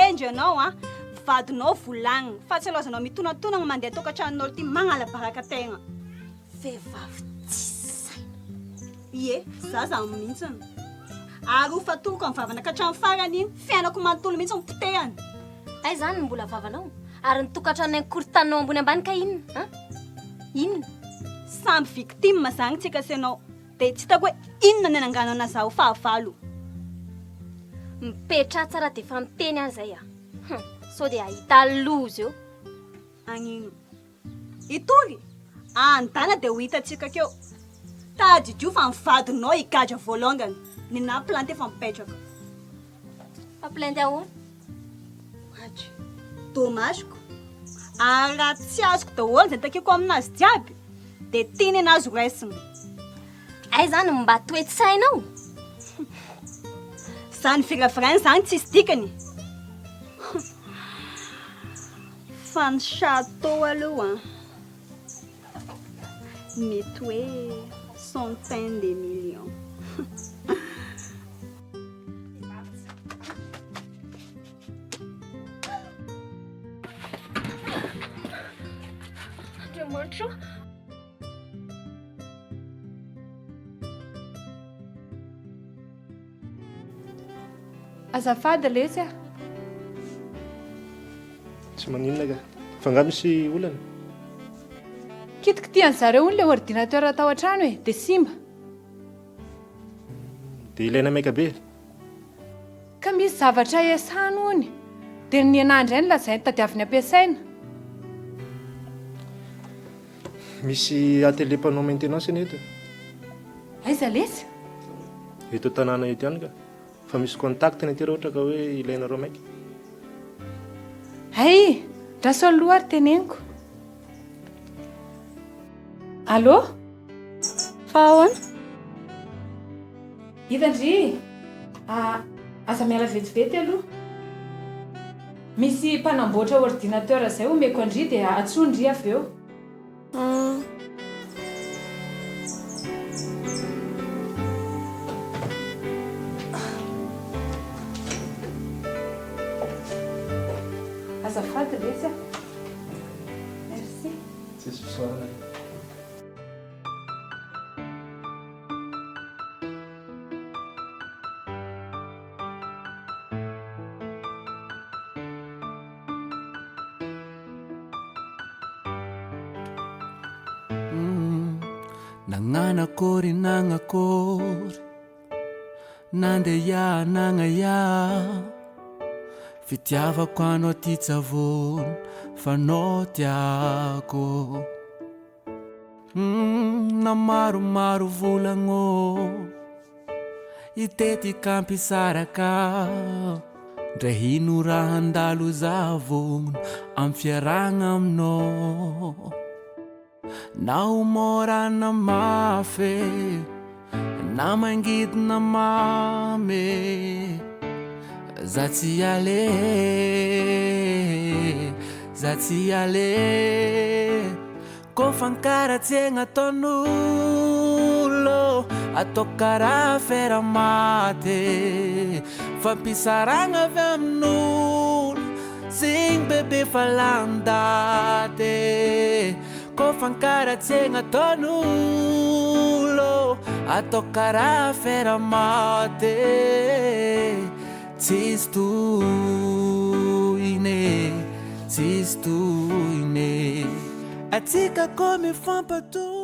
tendry ianao a vadinao volagnina fa tsy aloazanao mitonantonagna mandeha tokantranonao ty magnalabaraka tegna vehivavy tsy saina. Ie za za mihitsiny ary ho fatoko amin'ny vavana ka hatrany farany iny fiainako manontolo mihitsy mipotehany. Ay zany mbola vavanao ary nitokantranonay korontanao ambony ambany ka inona inona samby victime zany tsika senao dia tsy hitako hoe inona ny anangano anazy ho fahavalo. Mipetra tsara dia efa miteny azy zay sao dia ahita lozy eo agnino itory andana dia ho hitantsika keo tadidrio fa mivadinao higadra voalongany ny nampilante efa mipetraka papilante ahoana atry domaziko ary raha tsy azoko daholo izay takeko aminazy jiaby dia tiany anazy raisiny. ay zany mba toety sainao zany viravirany zany tsisy dikany fa ny chateau aloha mety hoe centaine de millions. Andriamanitra azafady lesy a tsy maninona ka fa nga misy olana kitikitiany zareo ony le ordinateur atao an-trano e dia simba dia ilaina maika be ka misy zavatra iasany ony dia ny anandro any lazainy tadiaviny ampiasaina. misy atelier panneau maintenance ny eto aiza lesy eto tanàna eto ihany ka fa misy contact ny aty raha ohatra ka hoe ilainareo maika. ay ndraso aloha ary teneniko. allo fa ahoana hitandry aza miala vetivety aloha misy mpanamboatra ordinateur zay omeko andry dia atsondry avy eo. azafady lesy a merci tsisy fisaorana Nanganakori nangakori nandeya nangaya fitiavako anao ty tsavony fanao tiako na maromaro volagno itety kampisaraka ndray hino raha handalo zavogno am fiaragna aminao na umorana mafy na mangidina mamy za tsy ale ko fankaratsegna ataon'olo atao karaha Afera Maty fampisaragna avy amin'olo zegny bebe fa landate ko fankaratsegna ataon'olo atao karaha Afera Maty tsisy tohine atsika ko mifampatohy.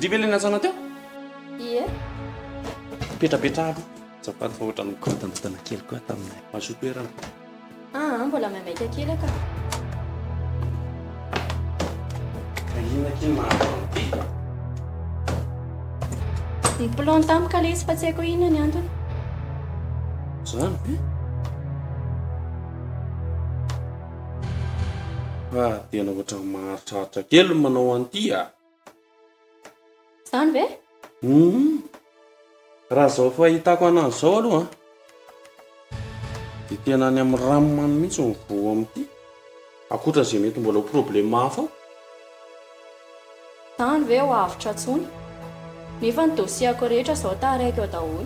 Andriva ilay nasana teo? Ie. Petrapetrahako. Zapady fa ohatran'ny korotana kely koa taminay. Masotoerana. Mbola maimaika kely aka. Inona kely mahazo ty? Ny plan tampoka ilay izy fa tsy haiko inona ny antony. Zany? Tena ohatran'ny maharitraritra kely manao an'ity a. Zany ve? Raha zao fahitako anazy zao aloha dia tena any amin'ny ranomamy mihitsy ny voa amin'ity. Akoatra izay mety mbola ho problema hafa ao. Zany ve ho avitra tsony? Nefa ny dosiako rehetra zao taraiky eo daholo.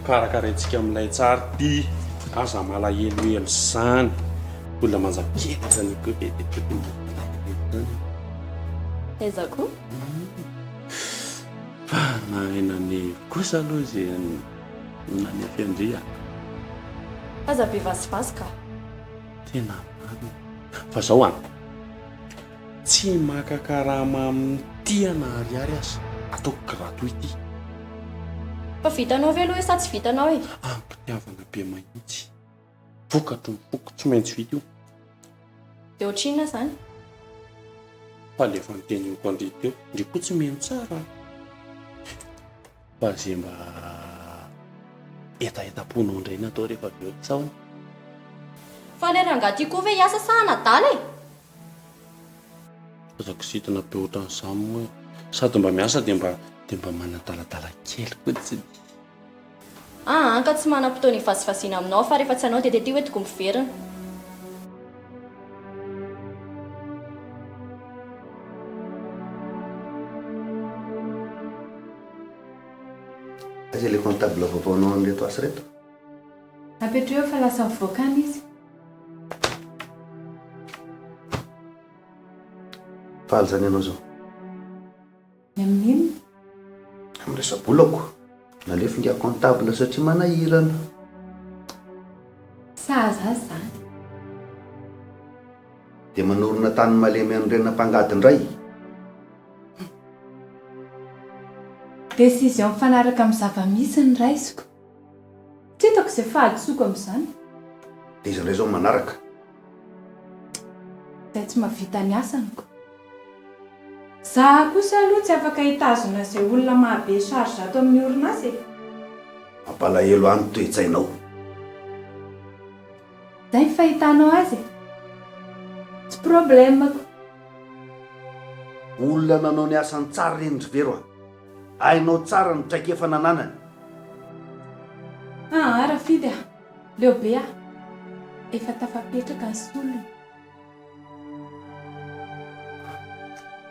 Karakaraintsika amin'ilay tsara ty. Aza malahelohelo zany. Olona manjapetaka ny koa be dia zany. Aiza koa? Fa nahaina ny kosa aloha izay nany fiandria. Aza be vasivasika. Tena marina. Fa zao tsy makakarama amin'ity anahariary aza. Ataoko gratuity. Fa vitanao ve aloha sa tsy vitanao e? Ampitiavana be mahitsy. Vokatry ny voko tsy maintsy vita io. Dia ohatrinona zany? Fa lefa nyteniko andry teo, ndry koa tsy meno tsara. Fa zay mba etaetam-ponao indray natao rehefa avy eo saona. Fa ilay rangahy koa ve hiasa sa nadala e? Azako sitina be ohatran'izany moa. Sady mba miasa dia mba manadaladala kely koa tsy. Ka tsy manam-potoana hivasivasiana aminao fa rehefa tsy anao dia tety hoetiko miverina. Aza ilay comptable vaovaonao an'reto asa reto? Apetreo fa lasa mivoakana izy. Faly zany ianao zao? Amin'inona? Amin'ny resa-bolako. Nalefa ngia comptable satria manahirana. Saza zany. Dia manorina tany malemy an'irena mpangadin-dray. Décision mifanaraka amin'ny zava-misy ny raisiko. Tsy hitako izay fahadisoako amin'izany. Dia izy indray zao manaraka. Izay tsy mahavita ny asaniko. Zaho kosa aloha tsy afaka hitazona izay olona mahabe charge ato amin'ny orinasa e. Mampalahelo any toe-tsainao. Izay ny fahitanao azy e. Tsy problemako. Olona nanao ny asany tsara reny rivero. Hainao tsara ny traikefa nananany. Rafidy Leobe efa tafapetraka ny solony.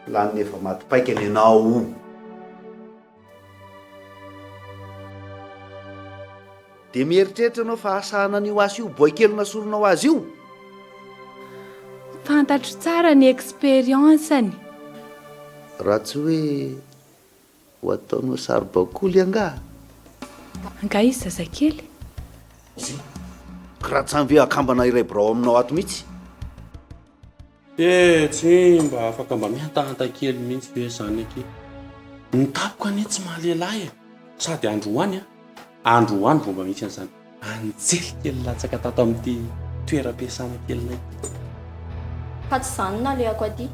Lany efa maty paikany ianao. Dia mieritreritra anao fa asahana an'io asa io boikely nasoronao azy io. Fantatro tsara ny expérience-ny. Raha tsy hoe ho ataonao saribakoly anga. Anga izy zazakely. Raha tsy hanve akambana iray birao aminao ato mihitsy. Tsy mba afaka mba miantahanta kely mihitsy ve zany aky. Ny tapoko anie tsy mahalehilahy e. Sady androany androany vao mba misy an'izany anjely kely latsaka tato amin'ity toeram-piasana kelynay. Fa tsy izany nalehako aty.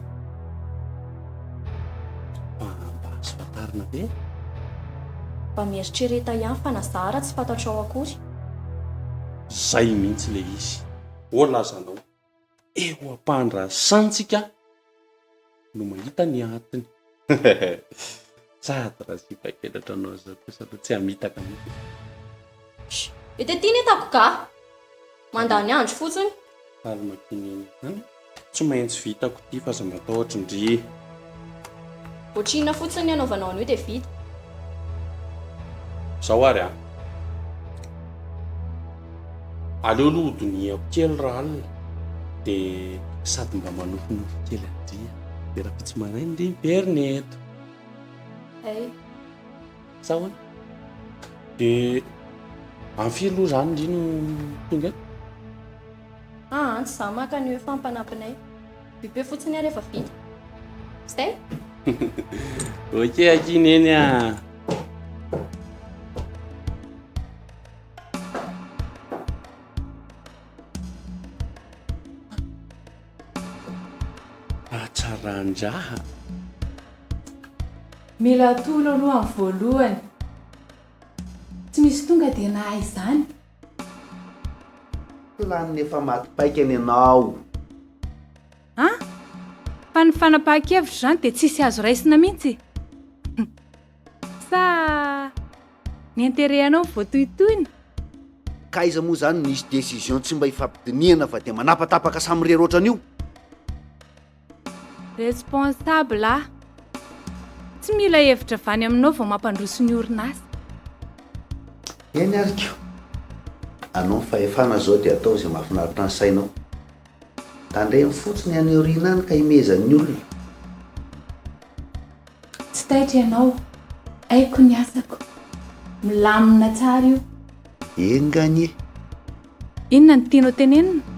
Mba sy fatarina be. Mba mieritrereta ihany fa nazara tsy fantatrao akory. Zay mihitsy le izy. Olazanao. Eo am-pandrasantsika no mahita ny atiny. Sady raha sy pakelatra anao zao kosa aloha tsy hamitaka mihitsy. Etety ny hitako ka. Mandany andro fotsiny. Faly makineny any. Tsy maintsy vitako ty fa aza matahotra ndry. Ohatrina fotsiny anaovanao an'io dia vita. Zao ary aleo aloha hodiniako kely raha alina. Dia sady mba manofinofy kely andria. Dia raha tsy marainy ndry miverina eto. Sao dia am'firy aloha zany ndry no tonga eto? Tsy za maka ny hoe fampanampinay. Bibe fotsiny rehefa vita. zay oke akiny eny a atsarandraha mila tolo aloha amin'ny voalohany tsy misy tonga dia nahay izany lany efa maty-paika ny ianao a fa ny fanapahan-kevitra izany dia tsisy azo raisina mihitsy sa ny anterehanao voatohitohiny ka iza moa zany nisy décision tsy mba hifampidiniana fa dia manapatapaka samy reroatran'io responsable a tsy mila hevitra vany aminao vao mampandroso ny orinasa eny ariko anao ny fahefana zao dia atao izay mahafinaritra ny sainao tandreny fotsiny any oriana any ka himezan'ny olona tsy taitra ianao aiko ny asako milamina tsara io enganye inona ny tianao tenenina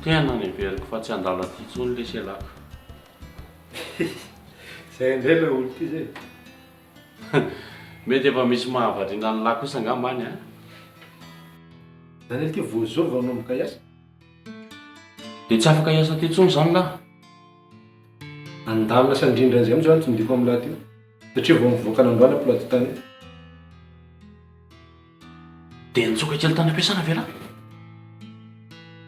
tena ny veriko fa tsy andala ty tsony le selaka zay indray la olo ty zay mety efa misy mahavariana ny lahy kosa angambany a zany ty voazova anomboka iasa de tsy afaka iasa ty tsony zany lahy andalina sandrindra an'izay amizany tsy midiko amin'ny lahy ty satria vao mivoaka n'androana pilote tany de nitsoka kely tany ampiasana ve lahy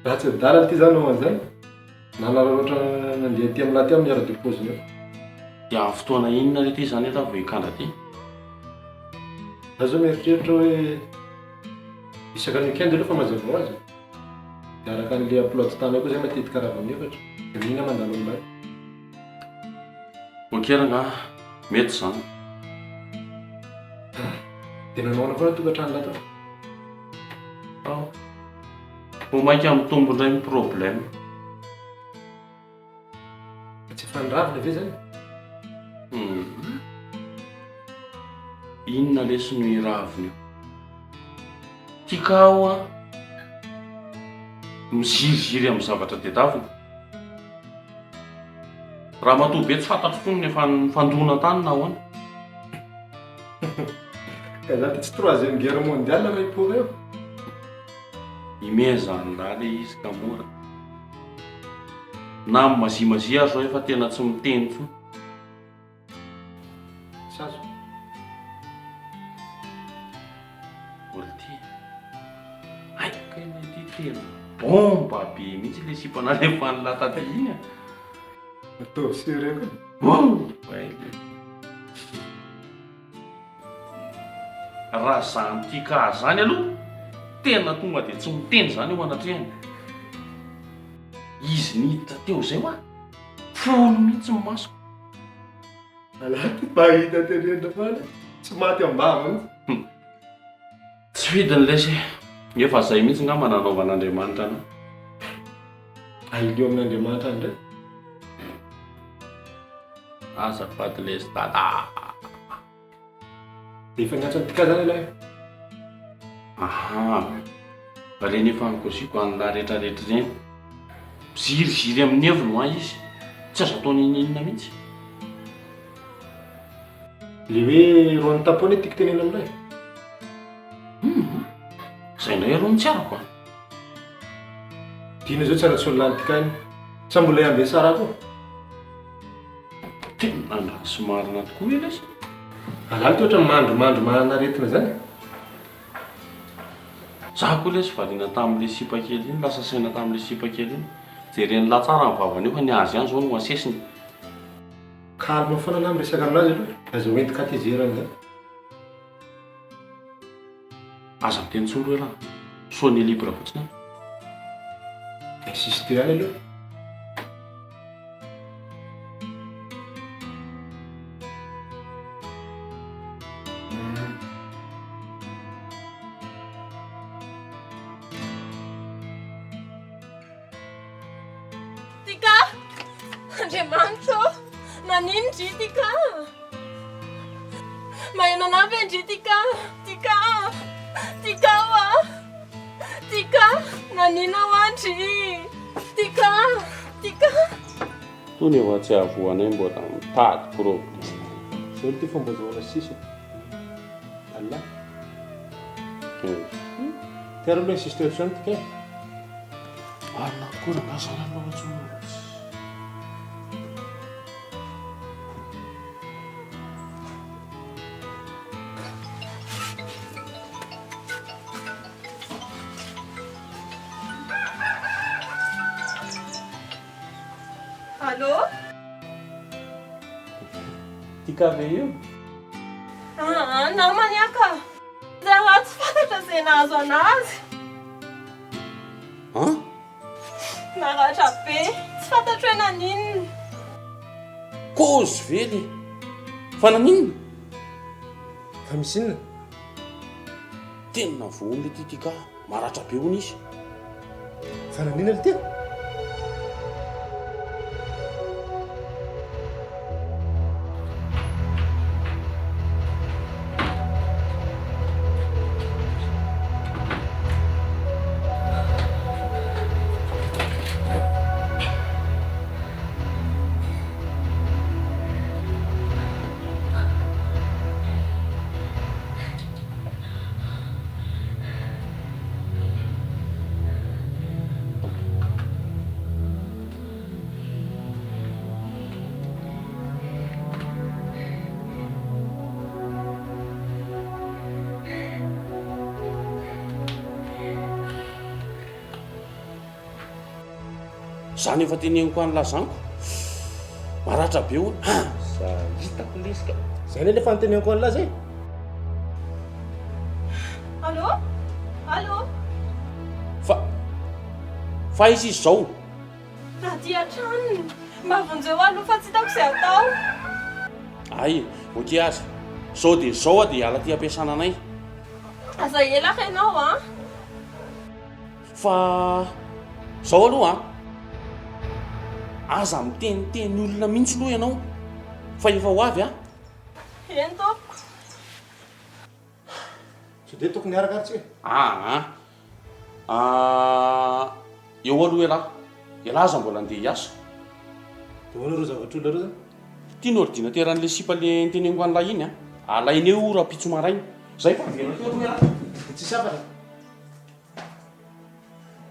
raha tsy adala ty zany ao an'izany nanara loatra nandeha ty amin'ny lahy ty amin'ny ara-depôziny eo dia amin'ny fotoana inona re ty zany efa vao hikandra ty za zao mieritreritra hoe isaka ny weekend aloha fa mazava ho azy dia araka an'le pilote tany ao koa zay matetika raha vao miefatra dia mihina mandalo amin'lahy okeranga mety zany dia nanaona foana tokantrano lahy tao ao ho mainka mitombo indray ny problème tsy fanravina ve zany inona lesy no iraviny io tika ao a miziriziry amin'ny zavatra dedavina raha matoa be tsy fantatro fony nefa fandona tany na ahoana ka za ty tsy troisième guerre mondiale maipoka eo imezany lahy le izy ka mora na mazimazia azo efa tena tsy miteny tsony sazo olo ty aika ina ty tena bomba be mihitsy le sipana lefan'ny lataty iny atao séreux raha zany tika zany aloha tena tonga dia tsy miteny zany eo anatrehany izy nihita teo zay hoa folo mihitsy ny masoko alaty mahita tenenda fana tsy maty ambavany tsy fidiny lesy efa zay mihitsy nga mananaovan'andriamanitra anao aileo amin'andriamanitra andray azafady lesy dada dia efa niatsany tika zany ilahy aha valeny efa nikosiko an'la rehetrarehetra reny ziriziry amin'ny heviny hoa izy tsy azo ataony ininina mihitsy le hoe roany tapony tiky tenena aminay zay ndray aro ny tsy arako a dina zao tsy ara-tsy ololany tikany sa mbola iambe sara koa tena na somarina tokoa e lesy alaly ty ohatra mandromandro manaretina zany za koa lesy variana tamin'le sipa kely iny lasa saina tamin'le sipa kely iny jereny latsara ny vavany eo fa ny azy ihany zao no asesiny kalma foana na miresaka aminazy aloha aza hoenty katizerany zany aza miteny tsolo hoe raha so ny libra fotsiny insiste ihany aloha tika andriamanitro nanino dry tika maheno anavy andry tika Tika nanina andry tika toy ny efa tsy avoanay mbola mitady problème zao ty fomba zahoana sisa alla tiara aloha situation tika arina koa rasana loatso Allô? tika ve io Namany aka zaho tsy fantatra izay nahazo anazy naratra be tsy fantatra hoe naninona kozy vely fa naninona fa misy inona tena voany le ty tika maratra be hony izy fa nanina le ty zany efa teneniko any lazaniko maratra be hony hitako lesika zay ny lefa nyteneniko an'la zay Allô? fa izy izy zao Raha dia tranony mba vonjeo aloha fa tsy hitako izay atao ay oke azy zao dia zao dia ala ty ampiasana anay aza elaka ianao fa zao aloha aza miteniteny olona mihitsy aloha ianao fa efa ho avy eny toko tsy de tokony arakatsika eo aloha ela aza mbola andeha hiasa de hoana ro zavatr'olona ro zany tiany ordinateran'le sipa le ntenengo an'la iny alainy eo raha pitso marainy zay fa avela teo aloha tsisy afatra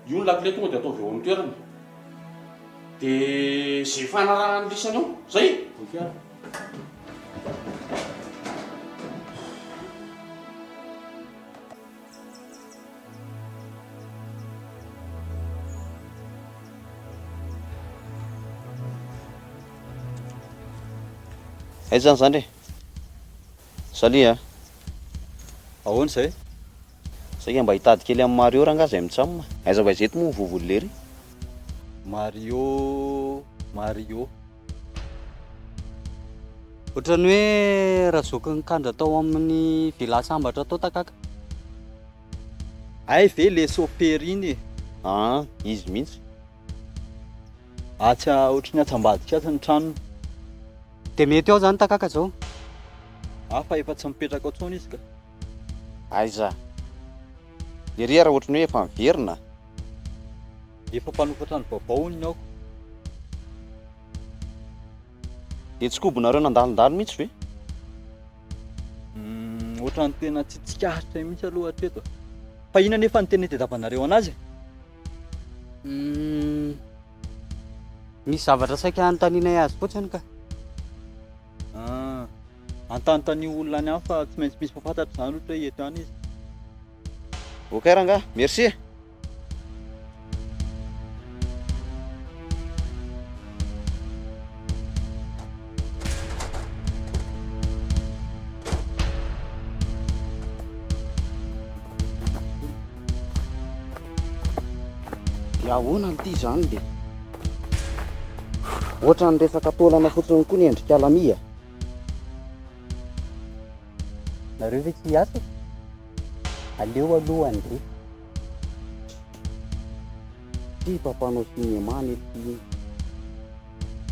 io ny lakile tonga dia atao veo amin'ny toerany dia zay fanarahany lisany eo zay aiza zany salia ahoana zay saika mba hitady kely amin'ny Mario raha ngazy mitsamina aiza va izeto moa vovoly lery Mario ohatrany hoe raha zoky nikandra tao amin'ny vila sambatra tao takaka ay ve le sopera iny izy mihitsy atsa ohatrany atsambadika atsy ny tranony de mety ao zany takaka zao fa efa tsy mipetraka ao tsony izy ka aiza lery raha ohatrany hoe efa miverina efa mpanofatrano vaovao ny aoko de tsy kobonareo nandalondalo mihitsy ve ohatrany tena tsy tsikahatra mihitsy aloha hatreto fa inona nefa ny tena tediavanareo anazy misy zavatra saika anotaninay azy fotsiny ka antanontany olona any fa tsy maintsy misy mpafantatra zany ohatra hoe eto any izy ok ranga merci ahoana n'ity zany de ohatra ny resaka taolana fotsiny koa ny endrika alamia nareo ve tsy hiasa aleo aloha andre ty mpampanao sinemany ty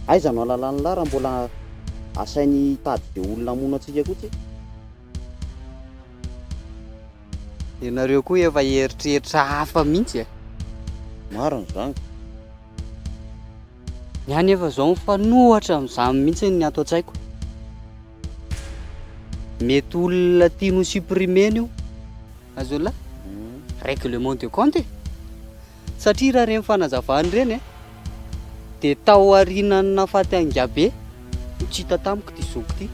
aiza no alalany lara mbola asainy tady de olona mono atsika kotsy Ianareo koa efa eritreritra hafa mihitsy e. Maro n'izany. Ny any efa zao mifanohatra amin'izany mihitsy ny ato an-tsaiko. Mety olona tiano supprimena io. Azola règlement de compte satria raha reny fanazavany reny e dia tao aorianany nafaty angabe tsy hita tamiko ty zoko ty.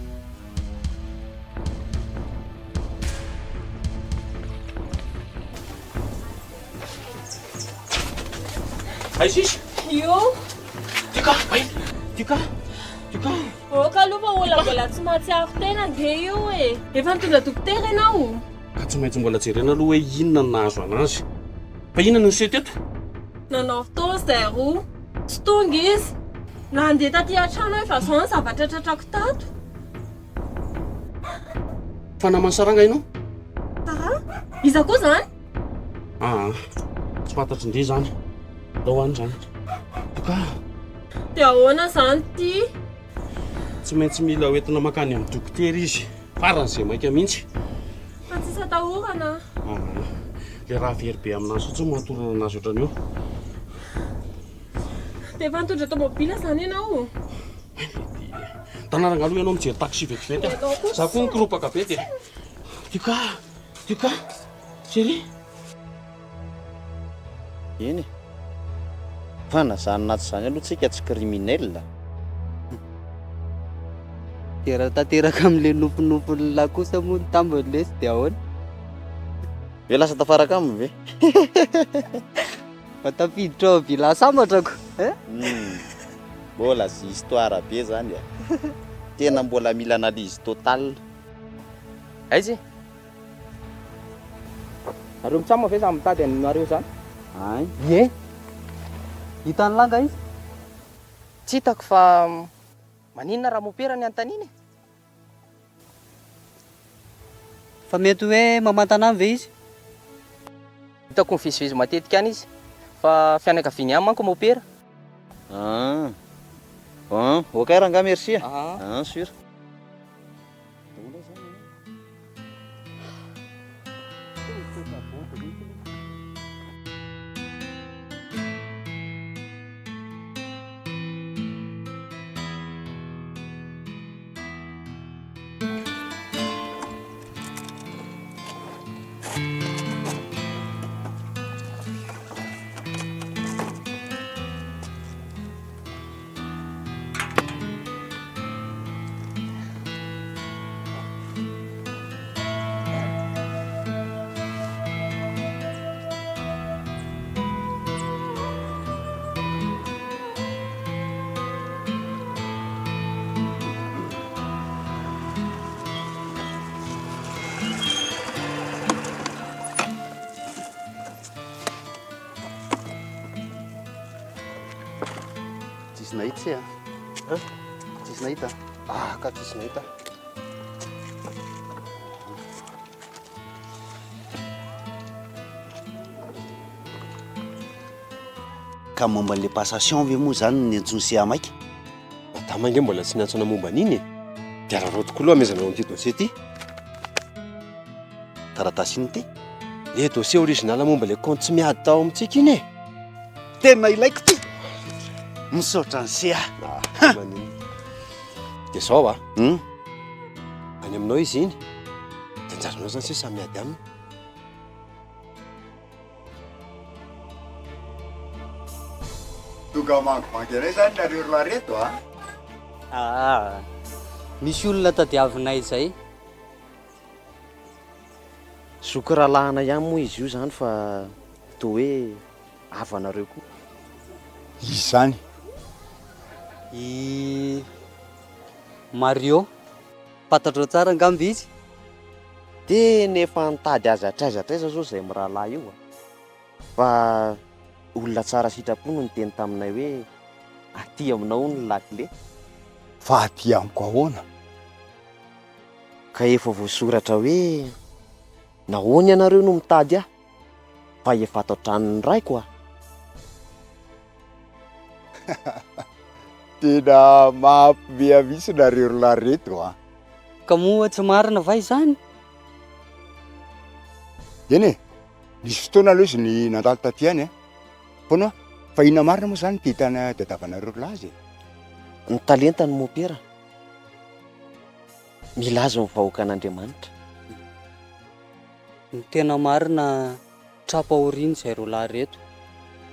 Aisy Io? Tika, vai. Tika. Ka aloha fa olona mbola tsy mahatsiaro tena nge io e. Efa nitondra dokotera ianao? Ka tsy maintsy mbola jerena aloha hoe inona no nahazo anazy. Fa inona no sety eto? Nanao fotoana zero. Tsy tonga izy. Nandeha taty an-trano efa zao ny zavatra tratrako tato. Fa namany saranga ianao? Iza koa zany? Tsy fantatry ndre zany. Dao any zany. Tika. Dia ahoana zany ty? Tsy maintsy mila hoentina makany amin'ny dokotera izy. Faran'izay maika mihitsy. Fa tsisy atahorana. Le raha very be aminazy fotsiny mahatorana anazy ohatran'io. Dia efa nitondra tomobila zany ianao? Tanaranga aloha ianao mijery taxi vetivety. Za koa nikropaka be dia. Tika. Chérie. Eny fa nazany naty zany aloha tsika tsy criminel. Dia raha tanteraka amin'ilay nofinofiny kosa moa ny tambony lesy dia ahoana? Ve lasa tafaraka aminy ve? Fa tafiditra ao vila sambatrako. Mbola zy histoire be zany a. Tena mbola mila analyse totale. Aizy areo mitsamo ve za mitady anareo zany? Ay, Ye, hitan'ny langa izy? tsy hitako fa maninona raha mopera ny antaniny? Fa mety hoe mamantana ve izy? Hitako mifizifizy matetika any izy. Fa fianakaviany any manko mopera. Ok ranga merci. Sûr. Tsisy nahita se a? Tsisy nahita? Ka tsisy nahita. Ka momba le passation ve moa zany ny antsony se amaiky? Madama nge mbola tsy niantsona momba an'iny e. Dia raha rao tokoa aloha amezanao an'ity dossier ty. Taratasy iny ty? Le dossier original momba le compte tsy miady tao amintsika iny e. Tena ilaiko ty! Misaotra ny se a. Dia zao a. Any aminao izy iny. Dia anjaranao zany se samy miady aminy. Tonga mangimangy anay zany nareo lareto a. Misy olona tadiavinay izay. Soky rahalahana ihany moa izy io zany fa toa hoe avanareo koa. Izy zany I Mario, fantatrao tsara angamby izy? Dia nefa nitady azatraiza zao zay mirahalahy io a. Fa olona tsara sitrapo no niteny taminay hoe aty aminao ny lakile. fa aty amiko ahoana? Ka efa voasoratra hoe nahoany ianareo no mitady ahy fa efa ato an-tranony raiko a. Tena mampime misy nareo lareto a. Ka moa tsy marina va izany? eny e nisy fotoana aloha izy ny nandalo taty any foana fa inona marina moa zany ty hitana tadiavanareo lazy ny talenta ny mopera milazo ny vahoaka an'Andriamanitra. Ny tena marina trapa oriny zay ro lahy reto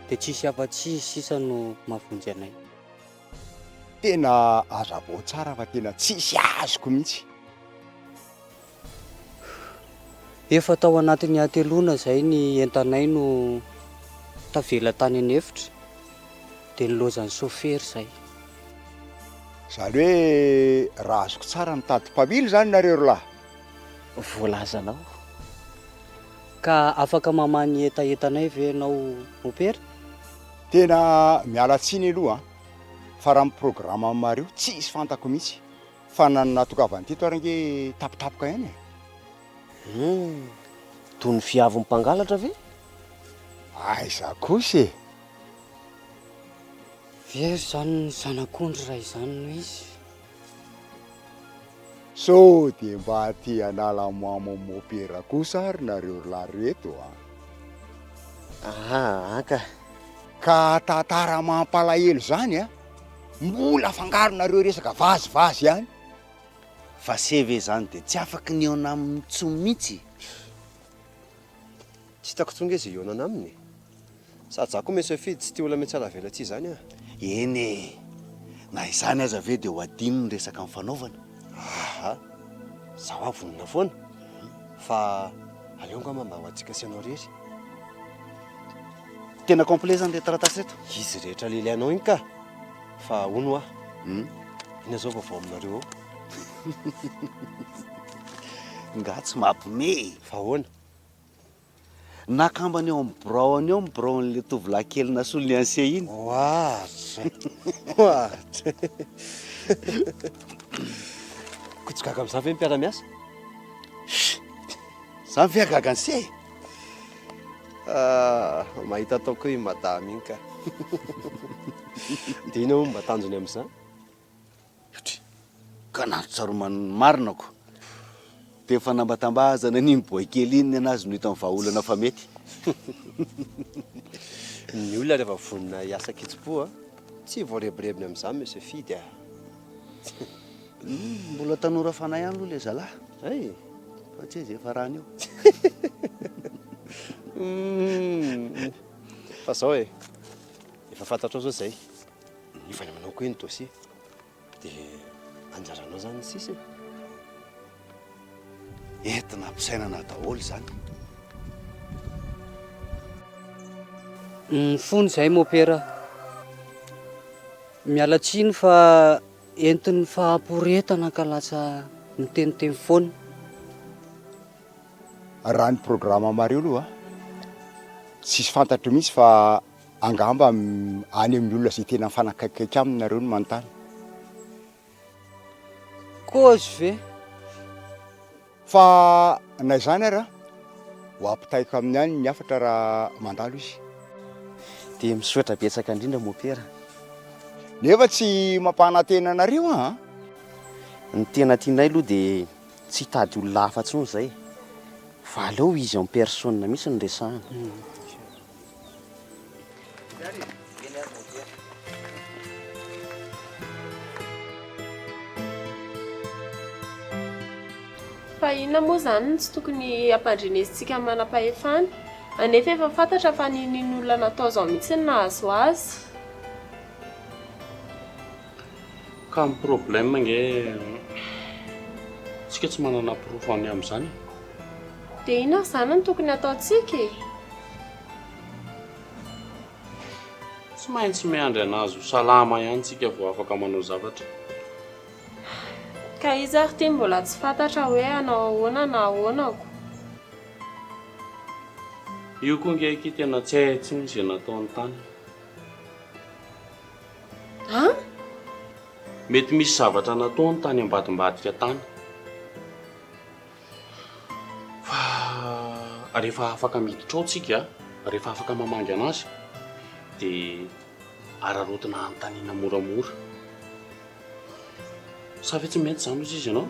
dia tsisy afa-tsy sisa no mavonjy anay. tena azabao tsara fa tena tsisy azoko mihitsy. Efa tao anatin'ny atelona zay ny entanay no tavela tany anefitra dia nilozan'ny sôfery zay. Zany hoe raha azoko tsara mitady mpamily zany nareo lahy. Voalazanao. Ka afaka mamany etaentanay ve nao mopera? Tena miala tsiny aloha fa raha miprograma mareo tsisy fantako mihitsy fa nanatokavany ty toarange tapitapoka ihany toy ny fiavy mpangalatra ve? Aiza kosa e. Very zany zanak'ondry raha izany no izy. So dia mba ty anala mopera kosa ary nareo lahy reto Aka. Ka tantara mampalahelo zany mbola afangaro nareo resaka vazivazy ihany. Fa CV zany dia tsy afaka ny eona amin'ny tsomitsy. Tsy hitako tsonga izy iona aminy. Sady za koa mesa fidy tsy tia olona metsala vela tsy zany Eny e. Na izany aza ve dia ho adino ny resaka mifanaovana. Zaho avonina foana. Fa aleo nga mba ho antsika sy anao rery. Tena complet zany le taratasy reto. Izy rehetra lelianao iny ka. Fa ono ina zao vaovao aminareo. Nga tsy mampime. Fa hoana. Nakambany eo amin'ny braony eo braon'le tovolahy kely nasolo ny anse iny. Kotsikaga amin'izany ve mpiara-miasa? Zany fiagaga anse. Mahita ataoko io madama iny ka. Dia ina mba tanjony amin'izany? Ka nahatsaromany marinako. Dia efa nambatambazana ny boy kely iny anazy no hita amin'ny vahaolana fa mety. Ny olona rehefa vonina hiasa kitsipo tsy voarebirebiny amin'izany mese fidy Mbola tanora fanahy ihany aloha le zalahy. Fa tsy zay efa rany eo. Fa zao efa fantatrao zao zay. Efa ny manao koa iny dossier. Dia anjaranao zany sisa. Entina ampisainana daholo zany. Fony zay mopera. Miala tsiny fa entin'ny fahamporetana ka lasa miteniteny foana. Raha ny programa mareo aloha tsisy fantatro mihitsy fa angamba any amin'ny olona zay tena mifanakaikaiky aminy nareo no manontany. Kozy ve? Fa na izany ary ho ampitaiko amin'ny any ny afatra raha mandalo izy. Dia misoatra betsaka indrindra mopera. Nefa tsy mampanantena anareo Ny tena tianay aloha dia tsy hitady olona hafa tsony zay. Fa aleo izy en personne mihitsy ny resahana. Fa inona moa zany tsy tokony hampandrenesitsika manam-pahefana anefa efa fantatra fa nin'ny olona natao zao mihitsy ny nahazo azy. Ka ny problème nge tsika tsy manana proof any amin'izany. Dia inona zany no tokony ataontsika Tsy maintsy miandry anazy ho salama ihany tsika vao afaka manao zavatra. Ka izy ary ty mbola tsy fantatra hoe anao ahoana na ahoanako. Io koa ngeky tena tsy haitsy izay nataony tany. Mety misy zavatra nataony tany ambadimbadika tany. Fa rehefa afaka miditra ao tsika, rehefa afaka mamangy anazy, dia ararotina anontaniana moramora. Sa fe tsy mety zany izy ianao?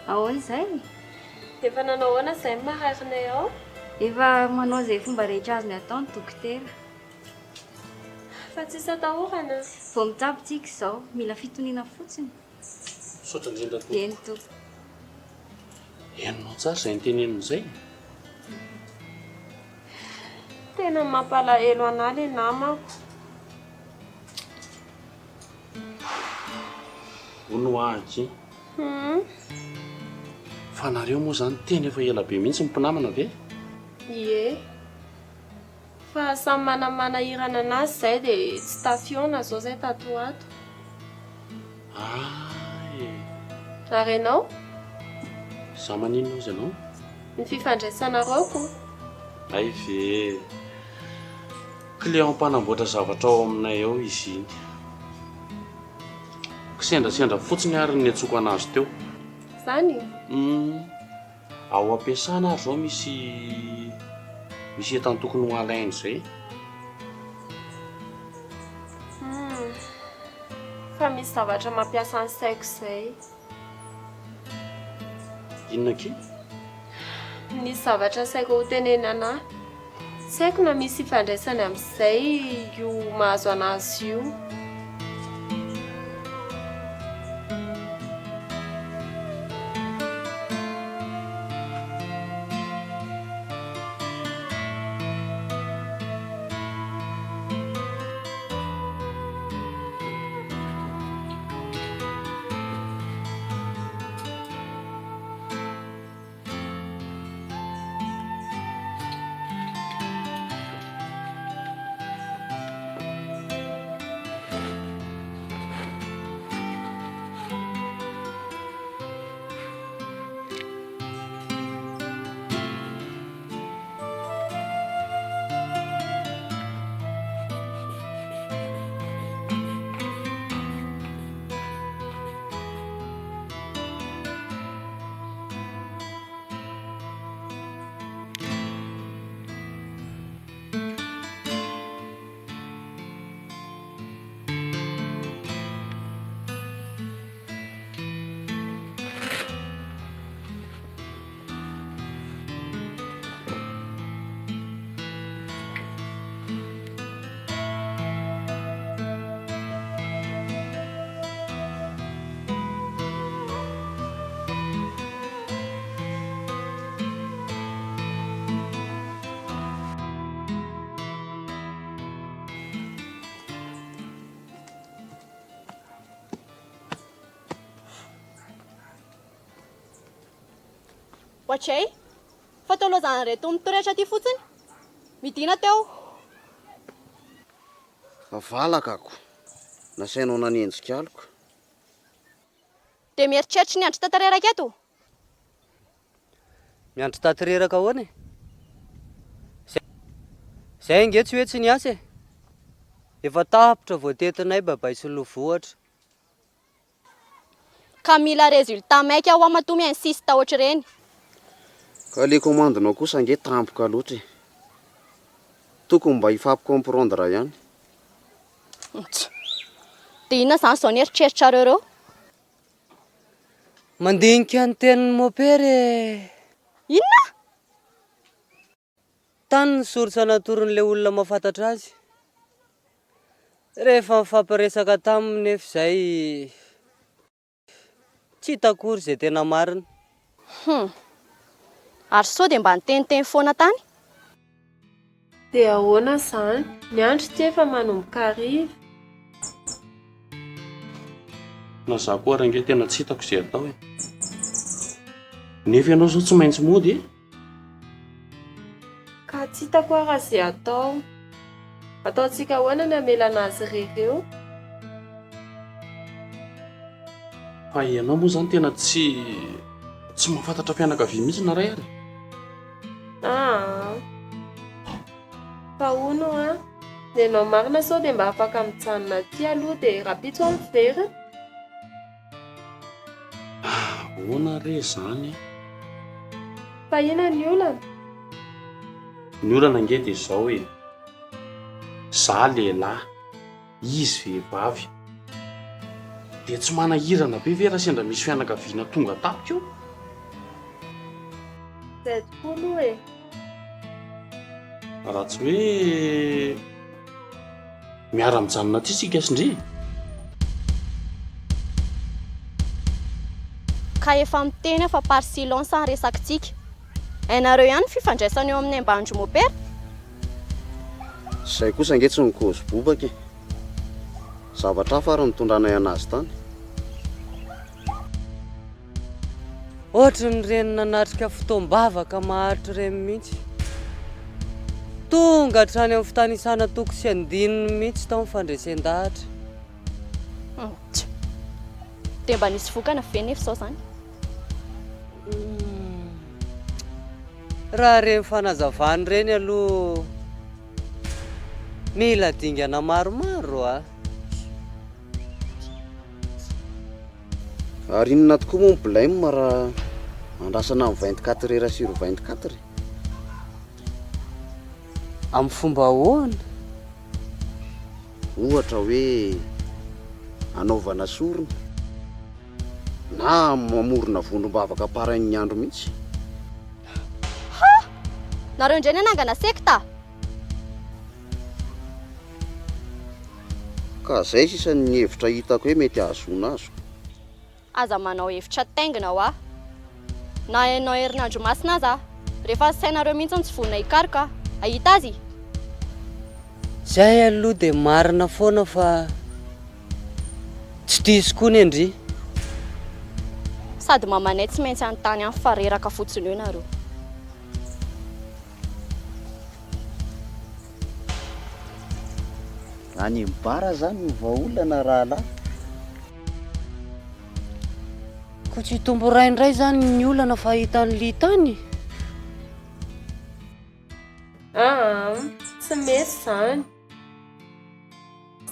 Ahoana izay? Efa nanao ahoana izay maraikinay ao? Efa manao izay fomba rehetra azony atao ny dokotera. Fa tsisy atahorana. Vao mitsabontsika izao, mila fitoniana fotsiny. Saotra indrindra to. Eny to. Enonao tsara izay nitenenina izay. Tena mampalahelo anahy le namako. Hono aky. Fa nareo moa zany tena efa ela be mihitsy mimpinamana ve? Ie. Fa samy manamana irana anazy izay dia tsy tafiona zao izay tato ato. Ary ianao? Za maninona izy ianao? Ny fifandraisanareo ko? Ay ve. Client mpanamboatra zavatra ao aminay ao izy iny. Kisendrasendra fotsiny ary ny atsoko anazy teo. Zany? Ao ampiasana ary zao misy entana tokony ho alainy izay. Fa misy zavatra mampiasa ny saiko izay. Inona ke? Misy zavatra saiko ho tenena anahy. Saiko na misy ifandraisany amin'izay io mahazo anazy io. Ohatray? Fa tao aloha zany reto mitorehatra aty fotsiny? Midina teo. Valakako. Nasainao nanenjika aliko. Dia mieritreritra ny andro tantareraka eto? Miandro tantareraka ahoana e? Zay inge tsy hoe tsy niasa e. Efa tapitra voatetinay babay sy lovohatra. Ka mila résultat maika ao amatomy insiste ohatr'ireny. Ka le commandinao kosa ange tampoka loatra e. Tokony mba ifampikomprendre ihany. Dia inona zany izao nieritreritra reo? Mandinika ny tenin'ny mopera e. Inona? Tany ny sorsa natorin'ilay olona mahafantatra azy. Rehefa mifampiresaka taminy nefa izay tsy hitakory izay tena marina. Ary sao dia mba niteniteny foana tany? Dia ahoana izany? Ny andro ty efa manomboka hariva. Na za koa range tena tsy hitako izay atao e. Nefa ianao zao tsy maintsy mody e. Ka tsy hitako raha izay atao. Ataontsika ahoana ny hamelana azy ireo? Fa ianao moa zany tena tsy mahafantatra fianakavia mihitsy na ray ary. Fa hono a, dia ianao marina sao dia mba afaka mijanona aty aloha dia rapitso amin'ny vera. Ahoana re zany? Fa ina ny olana? Ny olana nge dia izao e. Za lehilahy, izy vehivavy. dia tsy manahirana be ve raha sendra misy fianakaviana tonga tapika io? Izay tokoa aloha e. Raha tsy hoe miara-mijanona ty sika sindry. Ka efa miteny fa par silence ny resakitsika. Hainareo ihany fifandraisana eo amin'ny ambandro mopera? Izay kosa ange tsy nikozy bobaka e. Zavatra hafa ary mitondranay anazy tany. Ohatra ny renina natrika fotoam-bavaka maharitra ireny mihitsy. Tonga hatrany amin'ny fitanisana toko sy andininy mihitsy tao amin'ny fandresen-dahatra. Dia mba nisy vokana ve nefa izao zany? Raha reny fanazavany reny aloha mila dingana maromaro a. Ary inona tokoa moa blème raha andrasana amin'ny 24 heures sur 24? Amin'ny fomba ahoana? Ohatra hoe anaovana sorona na mamorona vondrom-bavaka paran'ny andro mihitsy. Nareo indray nanangana sekta? Ka izay sisa ny hevitra hitako hoe mety ahazoana azo. Aza manao hevitra taingina ho aho. Na hainao herinandro masina aza. Rehefa sainareo mihitsy tsy vonina hikaroka. Ahita azy? Zay aloha dia marina foana fa tsy diso koa ny andry. Sady mamanay tsy maintsy anontany amin'ny fareraka fotsiny eo nareo. Any mbara zany ny vahaolana rahalahy. Ko tsy tombo raindray zany ny olana fa hitan'ny litany. Tsy mesy zany.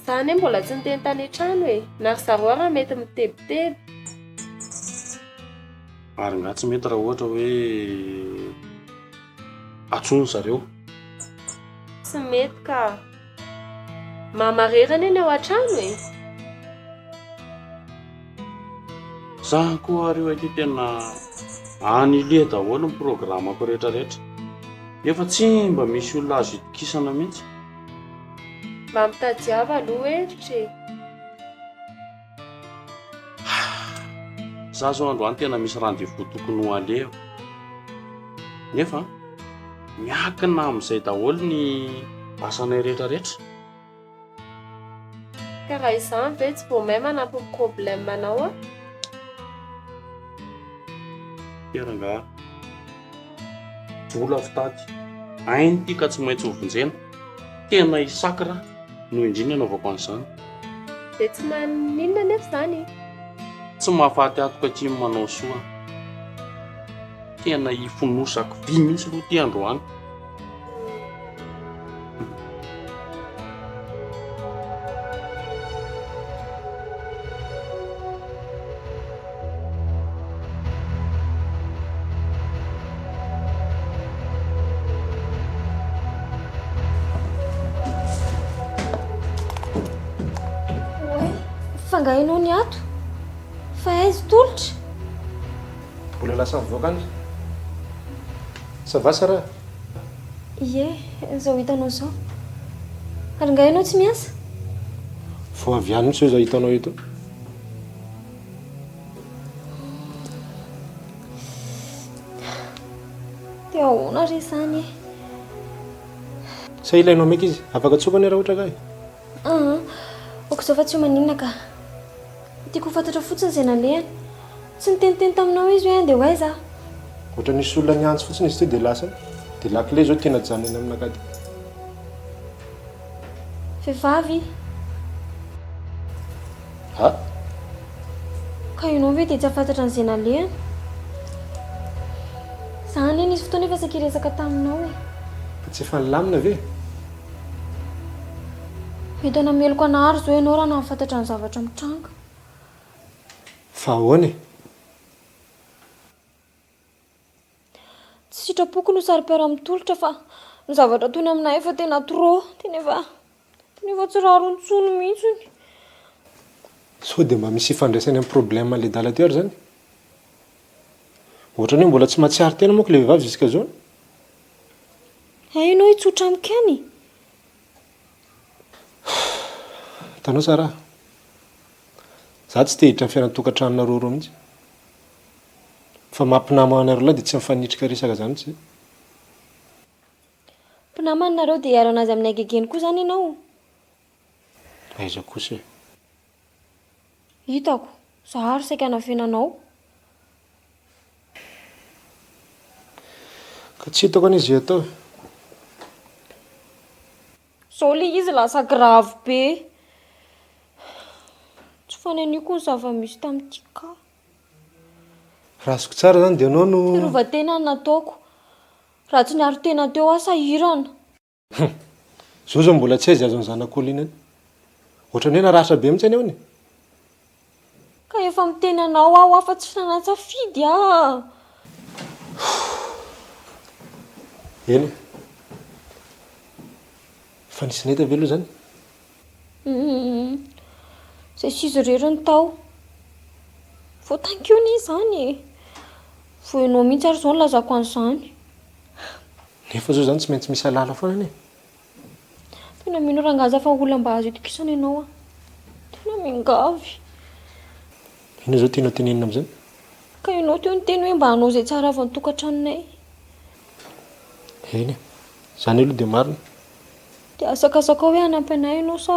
Zany mbola tsy niteny tany an-trano e. Na ry zareo raha mety mitebiteby. Ary nga tsy mety raha ohatra hoe atsono zareo. Tsy mety ka. Mamarerana eny ao an-trano e. Za koa ary hoe tena anile daholo ny programako rehetrarehetra. Nefa tsy mba misy olona azo itokisana mihitsy. Mba mitadiava aloha hevitra e. Za zao androany tena misy rendez-vous tokony ho aleha. Nefa miakina amin'izay daholo ny asanay rehetrarehetra. Ka raha izany ve tsy vao may manampy ny problème manao a? Teranga vola fitady ainy ty ka tsy maintsy hovonjena. Tena isakra no indrindra anaovako an'izany. Dia tsy maninona nefa zany? Tsy mahafaty atoka aty manao soa. Tena hifonosako vy mihitsy aloha ty androany. Fangahinao ny ato? Fa aiza tolotra? Mbola lasa mivoaka any? Ça va Sara? Ie, izao hitanao izao. Ary nga ianao tsy miasa? Vao avy any mihitsy izao hitanao eto. Dia ahoana re izany e? Sa ilainao meky izy? Afaka tsokany raha ohatra ka e? Oko izao fa tsy ho maninona ka. Tiako ho fantatra fotsiny izay nalehany. Tsy niteniteny taminao izy hoe andeha ho aiza. Ohatra nisy olona niantso fotsiny izy ty dia lasa. Dia lakile zao tena janona aminakady. Vehivavy. Ha? Ka ianao ve dia tsy afantatra an'izay nalehany? Zany eny izy fotoana efa saky resaka taminao e. Tsy efa nilamina ve? Mety nameloko anahary izao ianao raha nahafantatra ny zavatra mitranga. Fa ahoana e? Tsy sitrapoko no sary-piara mitolotra fa ny zavatra toy ny aminay efa tena trop. Tena efa tsy raro intsony mihitsy. so dia mba misy ifandraisany amin'ny problème le dala teo ary zany ohatra ny hoe mbola tsy mahatsiary tena moa ko le vehivavy jusqu'à zao hainao hitsotra amikany tanao sara za tsy te hiditra amin'ny fiainatokantrano roa mihitsy fa mampinamana roa lahy dia tsy mifanitrika resaka zany tsy mpinamanareo dia hiaro anazy amin'ny agegeny koa zany ianao aiza kosa hitako zahary saika anafenanao ka tsy hitako an'izy atao zao le izy lasa grave be tsy fananio koa ny zava-misy tamin'ity ka raha azoko tsara zany dia anao no firovatena ny nataoko raha tsy niaro tena teo aho sahirana zao zao mbola tsy aizy azo ny zanak'olonany ohatra ny hoe naratra be mihitsy any ao ny ka efa miteny anao aho afa tsy finanatsafidy ah eny fa nisy neta ve aloha zany zay sizy rery ny tao voatankio ny zany voenao mihitsy ary zao ny lazako an'izany nefa zao zany tsy maintsy misy alala foana any tena mino rangaza fa olona mba azo itokisana ianao a tena mingavy ino zao tianao tenenina amin'izany ka ianao teo ny teny hoe mba hanao zay tsara avy ny tokantranonay eny zany aloha dia marina dia asakasaka hoe hanampy anay ianao sa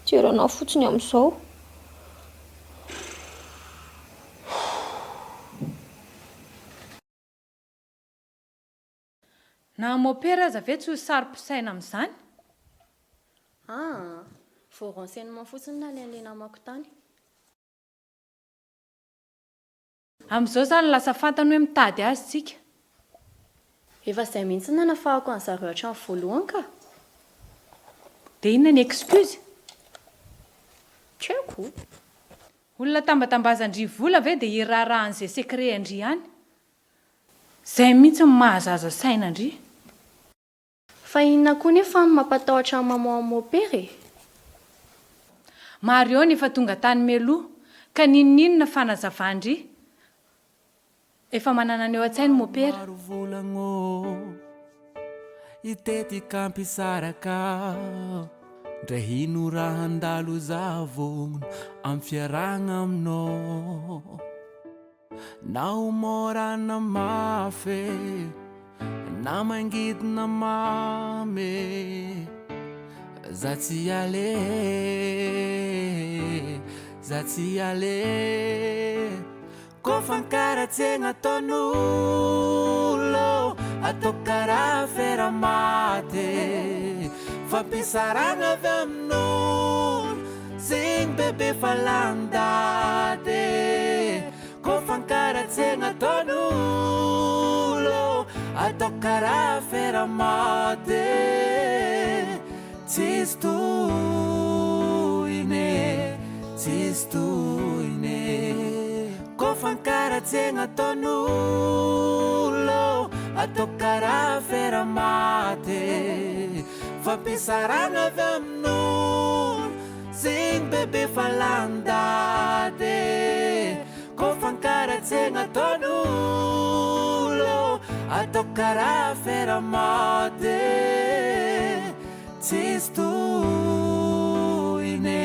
jerana fotsiny amin'izao na mopera aza ve tsy ho sary-pisaina amin'izany vao renseignement fotsiny na le namako tany amin'izao zany lasa fantany hoe mitady azy tsika efa izay mihitsy nanafahako any zareo hatramin'ny voalohany ka dia inona ny excuse tseko olona tambatambazandry vola ve dia irarahan'izay secret andry any zay mihitsy ny mahazaza sainandry fa inona koa nefa mampatahotra maman mopere Mario efa tonga tany meloa ka ninona fanazavandry efa manana ny eo an-tsainy mopera itetika ampisaraka ndray hino raha handalo zavogno amin'ny fiaragna aminao na homorana mafy na mangidina mamy za tsy ale ko fankaratsegna ataon'olo atao karaha Afera Maty fampisaragna avy amin'olo zegny bebe falandady ko fankaratsegna ataon'olo atao karaha Afera Maty tsisy tohine ko fankaratsegna ataon'olo atao karaha Afera Maty fampisaragna avy amin'olo zegny bebe falandady ko fankaratsegna ataon'olo atao karaha Afera Maty tsisy tohine